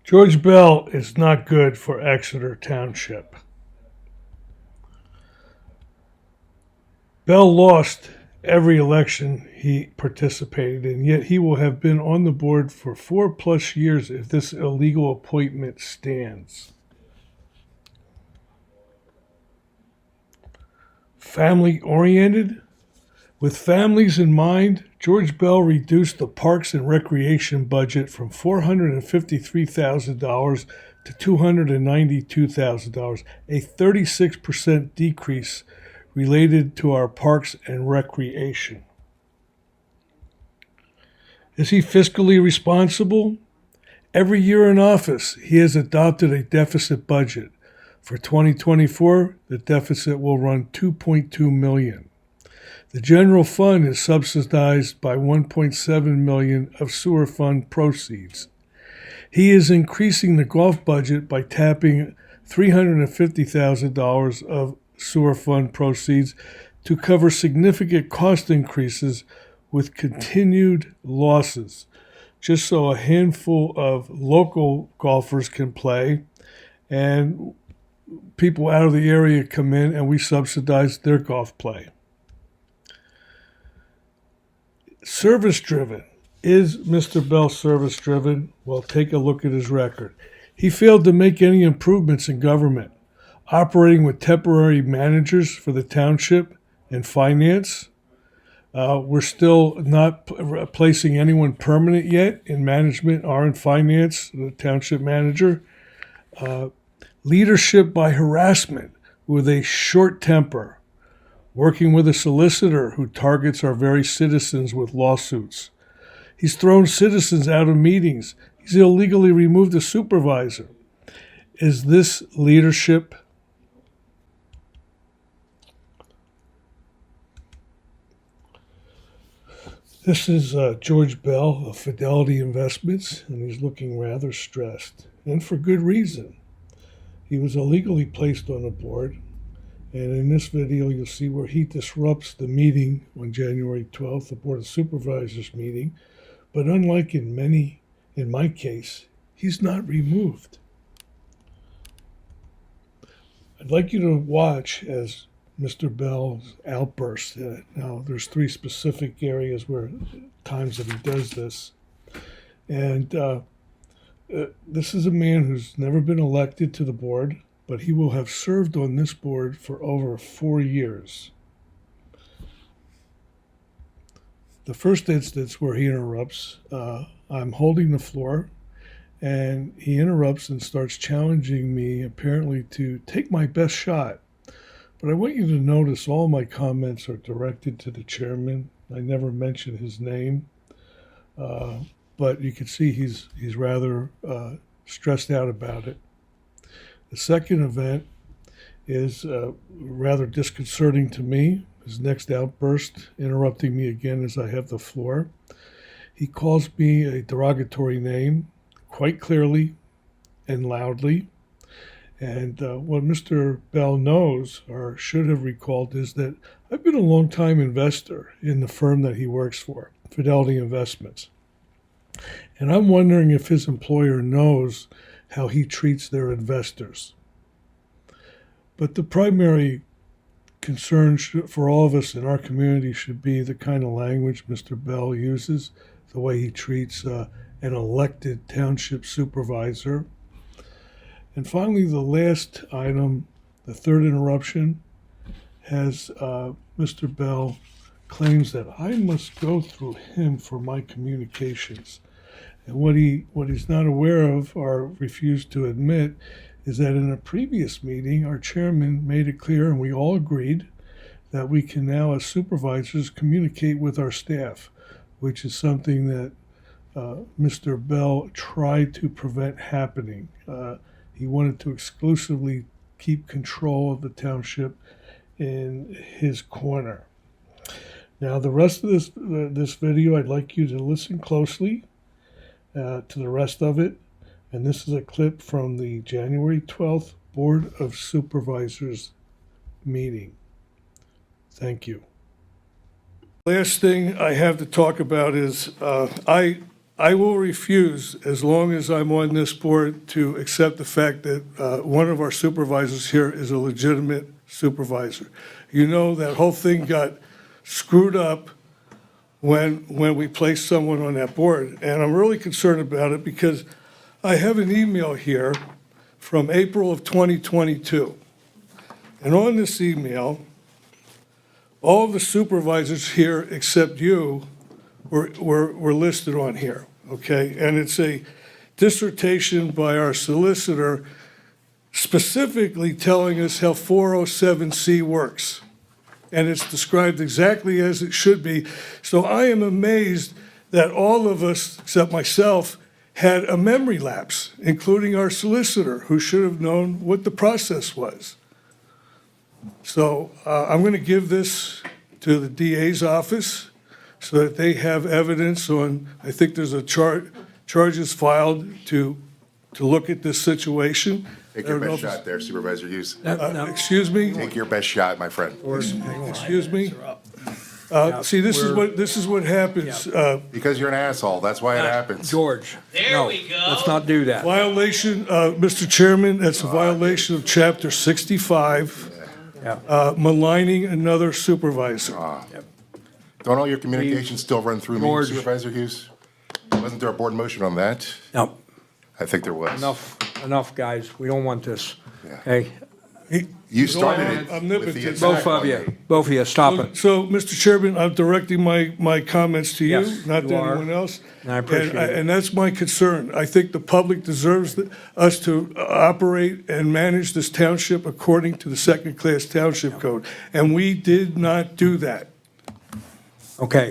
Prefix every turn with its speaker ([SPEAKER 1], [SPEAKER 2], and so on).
[SPEAKER 1] George Bell is not good for Exeter Township. Bell lost every election he participated in, yet he will have been on the board for 4+ years if this illegal appointment stands. Family oriented? With families in mind, George Bell reduced the Parks and Recreation budget from $453,000 to $292,000, a 36% decrease related to our parks and recreation. Is he fiscally responsible? Every year in office, he has adopted a deficit budget. For 2024, the deficit will run $2.2 million. The general fund is subsidized by $1.7 million of sewer fund proceeds. He is increasing the golf budget by tapping $350,000 of sewer fund proceeds to cover significant cost increases with continued losses, just so a handful of local golfers can play and people out of the area come in and we subsidize their golf play. Service driven. Is Mr. Bell service driven? Well, take a look at his record. He failed to make any improvements in government, operating with temporary managers for the township and finance. We're still not placing anyone permanent yet in management or in finance, the township manager. Leadership by harassment with a short temper. Working with a solicitor who targets our very citizens with lawsuits. He's thrown citizens out of meetings. He's illegally removed a supervisor. Is this leadership? This is George Bell of Fidelity Investments, and he's looking rather stressed, and for good reason. He was illegally placed on the board. And in this video, you'll see where he disrupts the meeting on January 12th, the Board of Supervisors meeting. But unlike in my case, he's not removed. I'd like you to watch as Mr. Bell's outburst. Now, there's 3 specific areas where times that he does this. And this is a man who's never been elected to the board, but he will have served on this board for over 4 years. The first instance where he interrupts, I'm holding the floor, and he interrupts and starts challenging me, apparently to take my best shot. But I want you to notice all my comments are directed to the chairman. I never mention his name, but you can see he's rather stressed out about it. The second event is rather disconcerting to me. His next outburst, interrupting me again as I have the floor. He calls me a derogatory name quite clearly and loudly. And what Mr. Bell knows, or should have recalled, is that I've been a long-time investor in the firm that he works for, Fidelity Investments. And I'm wondering if his employer knows how he treats their investors. But the primary concern for all of us in our community should be the kind of language Mr. Bell uses, the way he treats an elected township supervisor. And finally, the last item, the third interruption, has Mr. Bell claims that I must go through him for my communications. And what he's not aware of or refused to admit is that in a previous meeting, our chairman made it clear, and we all agreed, that we can now, as supervisors, communicate with our staff, which is something that Mr. Bell tried to prevent happening. He wanted to exclusively keep control of the township in his corner. Now, the rest of this video, I'd like you to listen closely to the rest of it. And this is a clip from the January 12th Board of Supervisors meeting. Thank you. Last thing I have to talk about is I I will refuse, as long as I'm on this board, to accept the fact that one of our supervisors here is a legitimate supervisor. You know, that whole thing got screwed up when we placed someone on that board. And I'm really concerned about it because I have an email here from April of 2022. And on this email, all of the supervisors here except you were listed on here, okay? And it's a dissertation by our solicitor specifically telling us how 407C works. And it's described exactly as it should be. So I am amazed that all of us, except myself, had a memory lapse, including our solicitor, who should have known what the process was. So I'm going to give this to the DA's office so that they have evidence on, I think there's a charges filed to look at this situation.
[SPEAKER 2] Take your best shot there, Supervisor Hughes.
[SPEAKER 1] Excuse me?
[SPEAKER 2] Take your best shot, my friend.
[SPEAKER 1] Excuse me? See, this is what happens.
[SPEAKER 2] Because you're an asshole, that's why it happens.
[SPEAKER 3] George,
[SPEAKER 4] There we go.
[SPEAKER 3] let's not do that.
[SPEAKER 1] Violation, Mr. Chairman, that's a violation of Chapter 65,
[SPEAKER 3] Yeah.
[SPEAKER 1] maligning another supervisor.
[SPEAKER 2] Don't all your communications still run through me,
[SPEAKER 3] George.
[SPEAKER 2] Supervisor Hughes? Wasn't there a board motion on that?
[SPEAKER 3] No,
[SPEAKER 2] I think there was.
[SPEAKER 3] enough, guys. We don't want this.
[SPEAKER 2] Yeah.
[SPEAKER 3] Okay,
[SPEAKER 2] You started it with
[SPEAKER 1] Omnipotent.
[SPEAKER 2] the
[SPEAKER 3] both
[SPEAKER 2] attack
[SPEAKER 3] of
[SPEAKER 2] on
[SPEAKER 3] you,
[SPEAKER 2] me.
[SPEAKER 3] both of you, stop it.
[SPEAKER 1] So, Mr. Chairman, I'm directing my comments to you,
[SPEAKER 3] Yes,
[SPEAKER 1] not
[SPEAKER 3] you
[SPEAKER 1] to
[SPEAKER 3] are.
[SPEAKER 1] anyone else.
[SPEAKER 3] And I appreciate it.
[SPEAKER 1] And that's my concern. I think the public deserves us to operate and manage this township according to the second-class township code, and we did not do that.
[SPEAKER 3] Okay,